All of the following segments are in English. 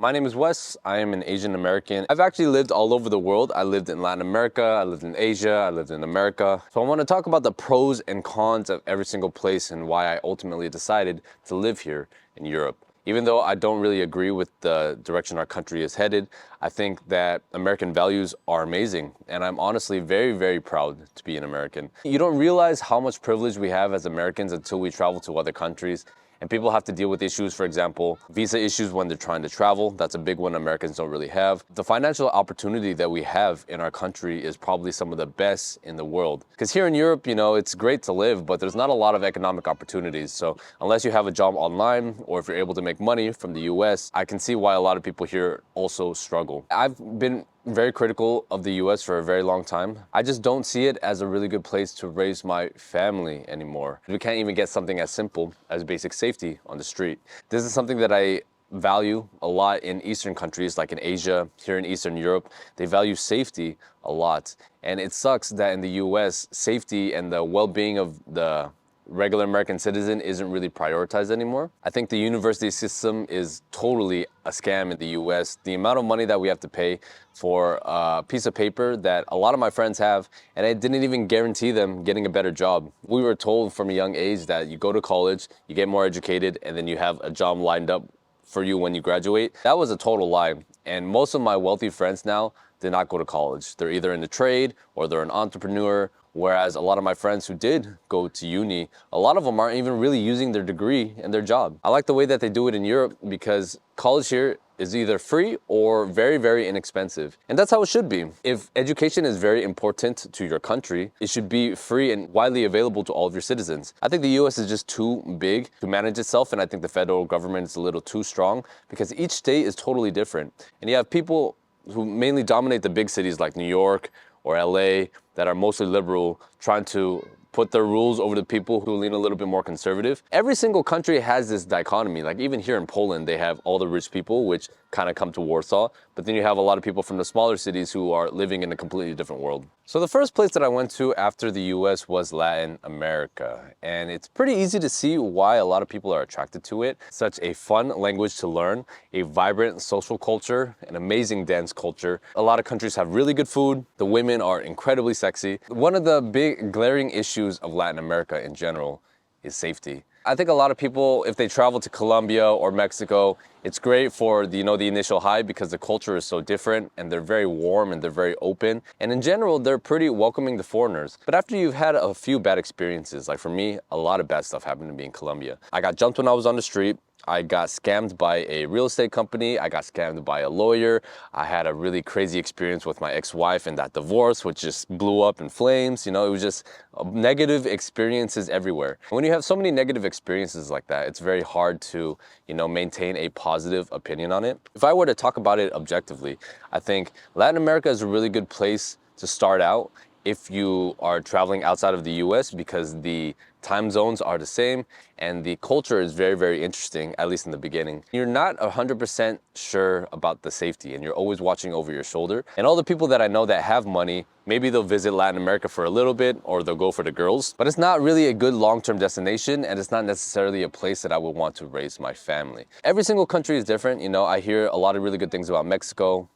My name is Wes. I am an Asian American. I've actually lived all over the world. I lived in Latin America, I lived in Asia, I lived in America. So I want to talk about the pros and cons of every single place and why I ultimately decided to live here in Europe. Even though I don't really agree with the direction our country is headed, I think that American values are amazing. And I'm honestly very, very proud to be an American. You don't realize how much privilege we have as Americans until we travel to other countries. And people have to deal with issues, for example, visa issues when they're trying to travel. That's a big one Americans don't really have. The financial opportunity that we have in our country is probably some of the best in the world. Because here in Europe, it's great to live, but there's not a lot of economic opportunities. So unless you have a job online or if you're able to make money from the US, I can see why a lot of people here also struggle. I've been very critical of the US for a very long time. I just don't see it as a really good place to raise my family anymore. We can't even get something as simple as basic safety on the street. This is something that I value a lot in Eastern countries, like in Asia, here in Eastern Europe. They value safety a lot. And it sucks that in the US, safety and the well-being of the regular American citizen isn't really prioritized anymore. I think the university system is totally a scam in the US. The amount of money that we have to pay for a piece of paper that a lot of my friends have, and it didn't even guarantee them getting a better job. We were told from a young age that you go to college, you get more educated, and then you have a job lined up for you when you graduate. That was a total lie. And most of my wealthy friends now did not go to college. They're either in the trade or they're an entrepreneur. Whereas a lot of my friends who did go to uni, a lot of them aren't even really using their degree in their job. I like the way that they do it in Europe because college here is either free or very, very inexpensive. And that's how it should be. If education is very important to your country, it should be free and widely available to all of your citizens. I think the US is just too big to manage itself, and I think the federal government is a little too strong because each state is totally different. And you have people who mainly dominate the big cities like New York or LA that are mostly liberal, trying to put their rules over the people who lean a little bit more conservative. Every single country has this dichotomy. Like even here in Poland, they have all the rich people, which kind of come to Warsaw, but then you have a lot of people from the smaller cities who are living in a completely different world. So the first place that I went to after the US was Latin America, and it's pretty easy to see why a lot of people are attracted to it. Such a fun language to learn, a vibrant social culture, an amazing dance culture. A lot of countries have really good food. The women are incredibly sexy. One of the big glaring issues of Latin America in general is safety. I think a lot of people, if they travel to Colombia or Mexico, it's great for the initial high because the culture is so different and they're very warm and they're very open. And in general, they're pretty welcoming to foreigners. But after you've had a few bad experiences, like for me, a lot of bad stuff happened to me in Colombia. I got jumped when I was on the street. I got scammed by a real estate company. I got scammed by a lawyer. I had a really crazy experience with my ex-wife and that divorce, which just blew up in flames. It was just negative experiences everywhere. When you have so many negative experiences like that, it's very hard to, maintain a positive opinion on it. If I were to talk about it objectively, I think Latin America is a really good place to start out if you are traveling outside of the US because the time zones are the same and the culture is very, very interesting, at least in the beginning. You're not 100% sure about the safety and you're always watching over your shoulder. And all the people that I know that have money, maybe they'll visit Latin America for a little bit or they'll go for the girls, but it's not really a good long-term destination and it's not necessarily a place that I would want to raise my family. Every single country is different. I hear a lot of really good things about Mexico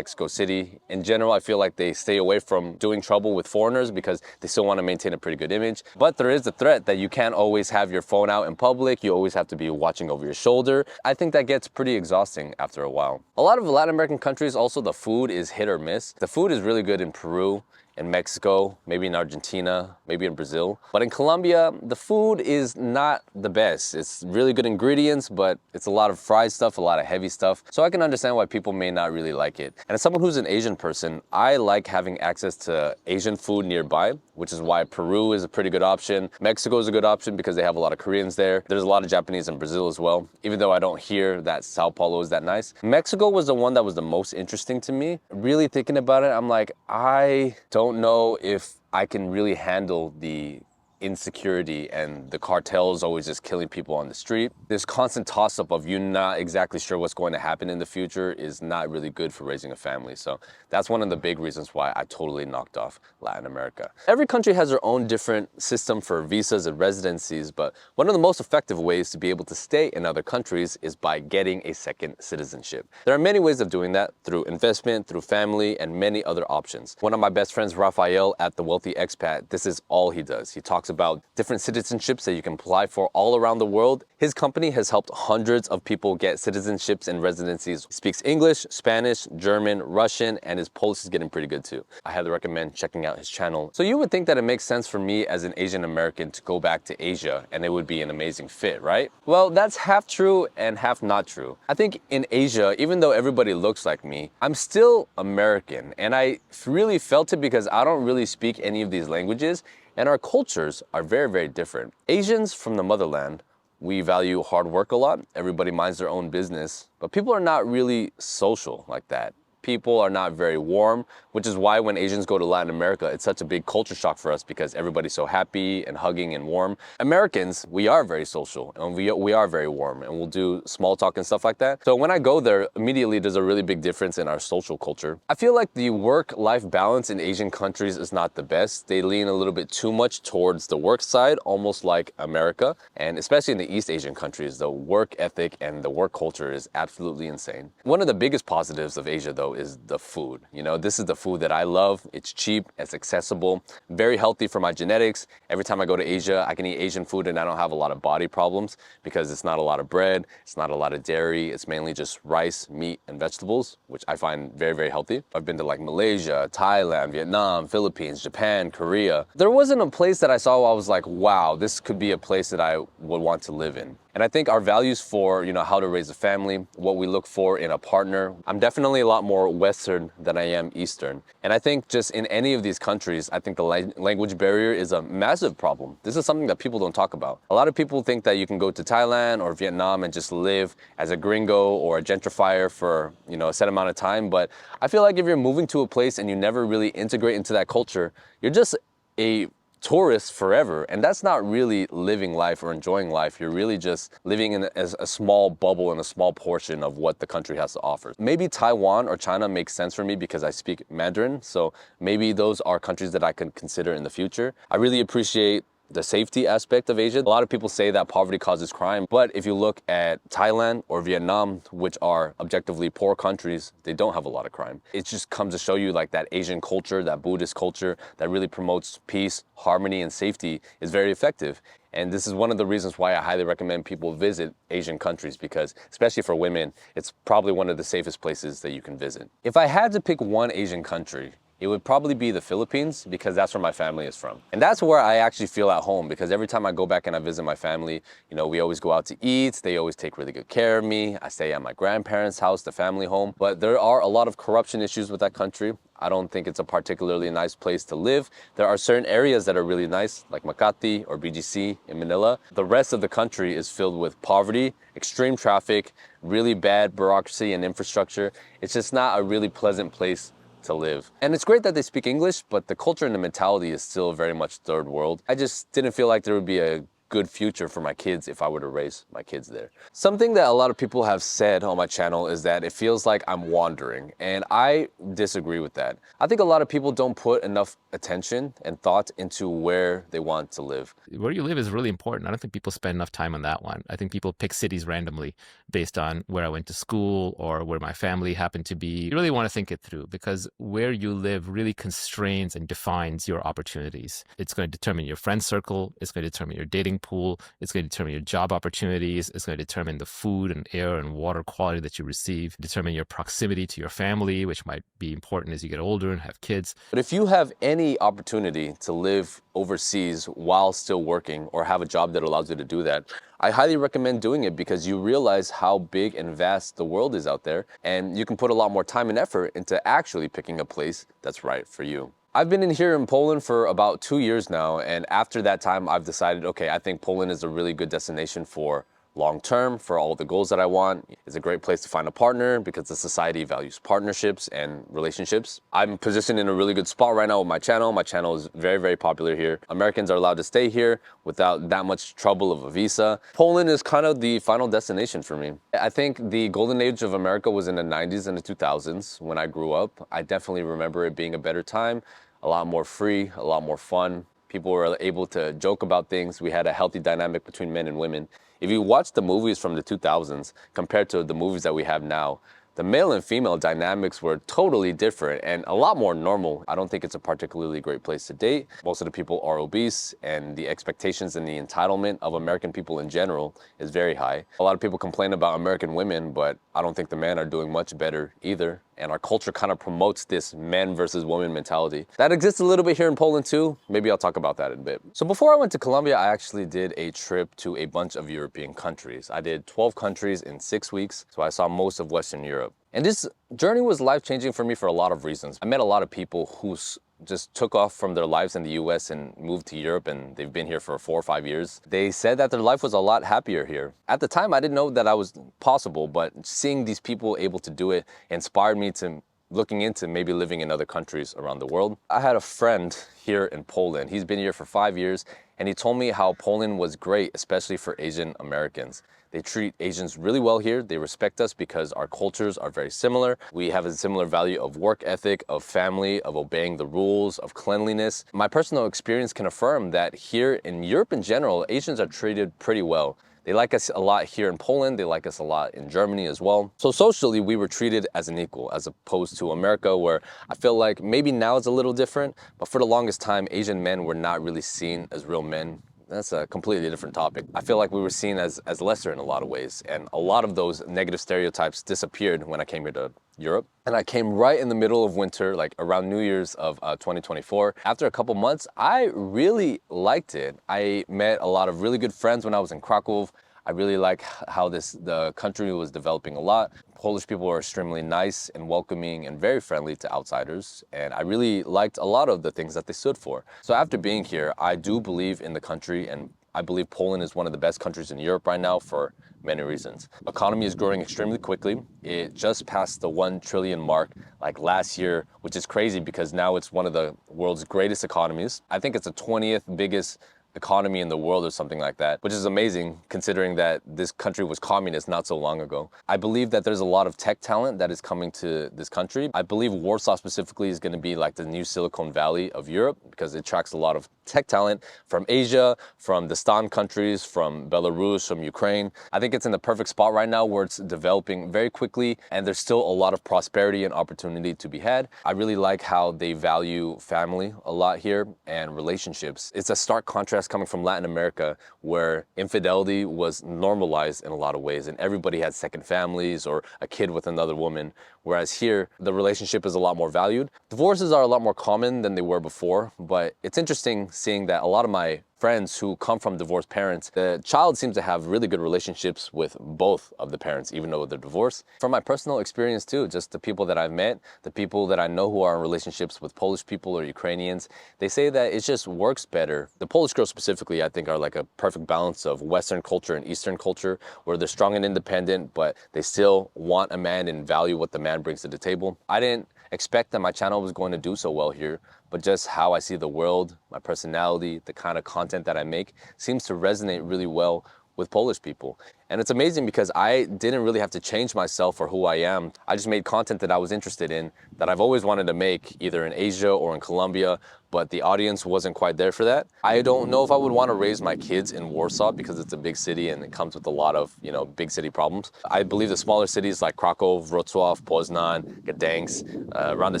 City. In general, I feel like they stay away from doing trouble with foreigners because they still want to maintain a pretty good image. But there is the threat that you can't always have your phone out in public. You always have to be watching over your shoulder. I think that gets pretty exhausting after a while. A lot of Latin American countries, also the food is hit or miss. The food is really good in Peru, in Mexico, maybe in Argentina, maybe in Brazil. But in Colombia, the food is not the best. It's really good ingredients, but it's a lot of fried stuff, a lot of heavy stuff. So I can understand why people may not really like it. And as someone who's an Asian person, I like having access to Asian food nearby, which is why Peru is a pretty good option. Mexico is a good option because they have a lot of Koreans there. There's a lot of Japanese in Brazil as well, even though I don't hear that Sao Paulo is that nice. Mexico was the one that was the most interesting to me. Really thinking about it, I'm like, I don't know if I can really handle the insecurity and the cartels always just killing people on the street. This constant toss-up of you not exactly sure what's going to happen in the future is not really good for raising a family. So that's one of the big reasons why I totally knocked off Latin America. Every country has their own different system for visas and residencies, but one of the most effective ways to be able to stay in other countries is by getting a second citizenship. There are many ways of doing that, through investment, through family, and many other options. One of my best friends, Rafael, at The Wealthy Expat, this is all he does. He talks about different citizenships that you can apply for all around the world. His company has helped hundreds of people get citizenships and residencies. He speaks English, Spanish, German, Russian, and his Polish is getting pretty good too. I highly recommend checking out his channel. So you would think that it makes sense for me as an Asian American to go back to Asia and it would be an amazing fit, right? Well, that's half true and half not true. I think in Asia, even though everybody looks like me, I'm still American, and I really felt it because I don't really speak any of these languages, and our cultures are very, very different. Asians from the motherland, we value hard work a lot. Everybody minds their own business, but people are not really social like that. People are not very warm, which is why when Asians go to Latin America, it's such a big culture shock for us because everybody's so happy and hugging and warm. Americans, we are very social and we are very warm, and we'll do small talk and stuff like that. So when I go there, immediately there's a really big difference in our social culture. I feel like the work-life balance in Asian countries is not the best. They lean a little bit too much towards the work side, almost like America. And especially in the East Asian countries, the work ethic and the work culture is absolutely insane. One of the biggest positives of Asia, though, is the food. You know, this is the food that I love. It's cheap, it's accessible, very healthy for my genetics. Every time I go to Asia, I can eat Asian food and I don't have a lot of body problems because it's not a lot of bread, it's not a lot of dairy, it's mainly just rice, meat, and vegetables, which I find very, very healthy. I've been to like Malaysia, Thailand, Vietnam, Philippines, Japan, Korea. There wasn't a place that I saw where I was like, wow, this could be a place that I would want to live in. And I think our values for, how to raise a family, what we look for in a partner, I'm definitely a lot more Western than I am Eastern. And I think just in any of these countries, I think the language barrier is a massive problem. This is something that people don't talk about. A lot of people think that you can go to Thailand or Vietnam and just live as a gringo or a gentrifier for, a set amount of time. But I feel like if you're moving to a place and you never really integrate into that culture, you're just a tourist forever, and that's not really living life or enjoying life. You're really just living in a small bubble in a small portion of what the country has to offer. Maybe Taiwan or China makes sense for me because I speak Mandarin, so maybe those are countries that I could consider in the future. I really appreciate the safety aspect of Asia. A lot of people say that poverty causes crime, but if you look at Thailand or Vietnam, which are objectively poor countries, they don't have a lot of crime. It just comes to show you like that Asian culture, that Buddhist culture that really promotes peace, harmony, and safety is very effective. And this is one of the reasons why I highly recommend people visit Asian countries, because especially for women, it's probably one of the safest places that you can visit. If I had to pick one Asian country, it would probably be the Philippines, because that's where my family is from. And that's where I actually feel at home, because every time I go back and I visit my family, we always go out to eat. They always take really good care of me. I stay at my grandparents' house, the family home. But there are a lot of corruption issues with that country. I don't think it's a particularly nice place to live. There are certain areas that are really nice, like Makati or BGC in Manila. The rest of the country is filled with poverty, extreme traffic, really bad bureaucracy and infrastructure. It's just not a really pleasant place to live. And it's great that they speak English, but the culture and the mentality is still very much third world. I just didn't feel like there would be a good future for my kids if I were to raise my kids there. Something that a lot of people have said on my channel is that it feels like I'm wandering, and I disagree with that. I think a lot of people don't put enough attention and thought into where they want to live. Where you live is really important. I don't think people spend enough time on that one. I think people pick cities randomly based on where I went to school or where my family happened to be. You really want to think it through, because where you live really constrains and defines your opportunities. It's going to determine your friend circle. It's going to determine your dating pool. It's going to determine your job opportunities. It's going to determine the food and air and water quality that you receive, determine your proximity to your family, which might be important as you get older and have kids. But if you have any opportunity to live overseas while still working, or have a job that allows you to do that, I highly recommend doing it, because you realize how big and vast the world is out there, and you can put a lot more time and effort into actually picking a place that's right for you. I've been in here in Poland for about 2 years now, and after that time, I've decided, okay, I think Poland is a really good destination for long term for all the goals that I want. It's a great place to find a partner because the society values partnerships and relationships. I'm positioned in a really good spot right now with my channel. My channel is very, very popular here. Americans are allowed to stay here without that much trouble of a visa. Poland is kind of the final destination for me. I think the golden age of America was in the 90s and the 2000s when I grew up. I definitely remember it being a better time, a lot more free, a lot more fun. People were able to joke about things. We had a healthy dynamic between men and women. If you watch the movies from the 2000s compared to the movies that we have now, the male and female dynamics were totally different and a lot more normal. I don't think it's a particularly great place to date. Most of the people are obese, and the expectations and the entitlement of American people in general is very high. A lot of people complain about American women, but I don't think the men are doing much better either. And our culture kind of promotes this man versus woman mentality. That exists a little bit here in Poland too. Maybe I'll talk about that in a bit. So before I went to Colombia, I actually did a trip to a bunch of European countries. I did 12 countries in 6 weeks, so I saw most of Western Europe. And this journey was life-changing for me for a lot of reasons. I met a lot of people who just took off from their lives in the US and moved to Europe, and they've been here for 4 or 5 years. They said that their life was a lot happier here. At the time, I didn't know that was possible, but seeing these people able to do it inspired me to looking into maybe living in other countries around the world. I had a friend here in Poland. He's been here for 5 years, and he told me how Poland was great, especially for Asian Americans. They treat Asians really well here. They respect us because our cultures are very similar. We have a similar value of work ethic, of family, of obeying the rules, of cleanliness. My personal experience can affirm that here in Europe in general, Asians are treated pretty well. They like us a lot here in Poland. They like us a lot in Germany as well. So socially, we were treated as an equal, as opposed to America, where I feel like maybe now it's a little different, but for the longest time, Asian men were not really seen as real men. That's a completely different topic. I feel like we were seen as lesser in a lot of ways, and a lot of those negative stereotypes disappeared when I came here to Europe. And I came right in the middle of winter, like around New Year's of 2024. After a couple months, I really liked it. I met a lot of really good friends when I was in Krakow. I really like how the country was developing a lot. Polish people are extremely nice and welcoming and very friendly to outsiders. And I really liked a lot of the things that they stood for. So after being here, I do believe in the country, and I believe Poland is one of the best countries in Europe right now for many reasons. Economy is growing extremely quickly. It just passed the 1 trillion mark like last year, which is crazy because now it's one of the world's greatest economies. I think it's the 20th biggest economy in the world or something like that, which is amazing considering that this country was communist not so long ago. I believe that there's a lot of tech talent that is coming to this country. I believe Warsaw specifically is going to be like the new Silicon Valley of Europe because it attracts a lot of tech talent from Asia, from the Stan countries, from Belarus, from Ukraine. I think it's in the perfect spot right now where it's developing very quickly and there's still a lot of prosperity and opportunity to be had. I really like how they value family a lot here and relationships. It's a stark contrast coming from Latin America, where infidelity was normalized in a lot of ways and everybody had second families or a kid with another woman, whereas here the relationship is a lot more valued. Divorces are a lot more common than they were before, but it's interesting seeing that a lot of my friends who come from divorced parents, the child seems to have really good relationships with both of the parents, even though they're divorced. From my personal experience too, just the people that I've met, the people that I know who are in relationships with Polish people or Ukrainians, they say that it just works better. The Polish girls specifically, I think, are like a perfect balance of Western culture and Eastern culture, where they're strong and independent, but they still want a man and value what the man brings to the table. I didn't expect that my channel was going to do so well here, but just how I see the world, my personality, the kind of content that I make seems to resonate really well with Polish people. And it's amazing because I didn't really have to change myself or who I am. I just made content that I was interested in, that I've always wanted to make, either in Asia or in Colombia, but the audience wasn't quite there for that. I don't know if I would want to raise my kids in Warsaw because it's a big city and it comes with a lot of, big city problems. I believe the smaller cities like Krakow, Wrocław, Poznan, Gdańsk, around the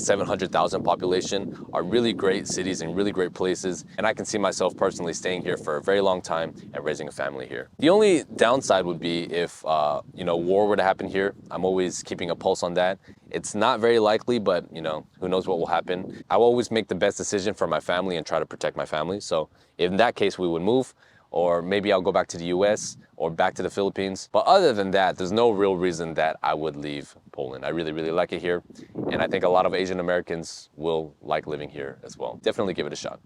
700,000 population are really great cities and really great places. And I can see myself personally staying here for a very long time and raising a family here. The only downside would be if, war were to happen here. I'm always keeping a pulse on that. It's not very likely, but, who knows what will happen. I will always make the best decision for my family and try to protect my family. So in that case, we would move, or maybe I'll go back to the US or back to the Philippines. But other than that, there's no real reason that I would leave Poland. I really, really like it here. And I think a lot of Asian Americans will like living here as well. Definitely give it a shot.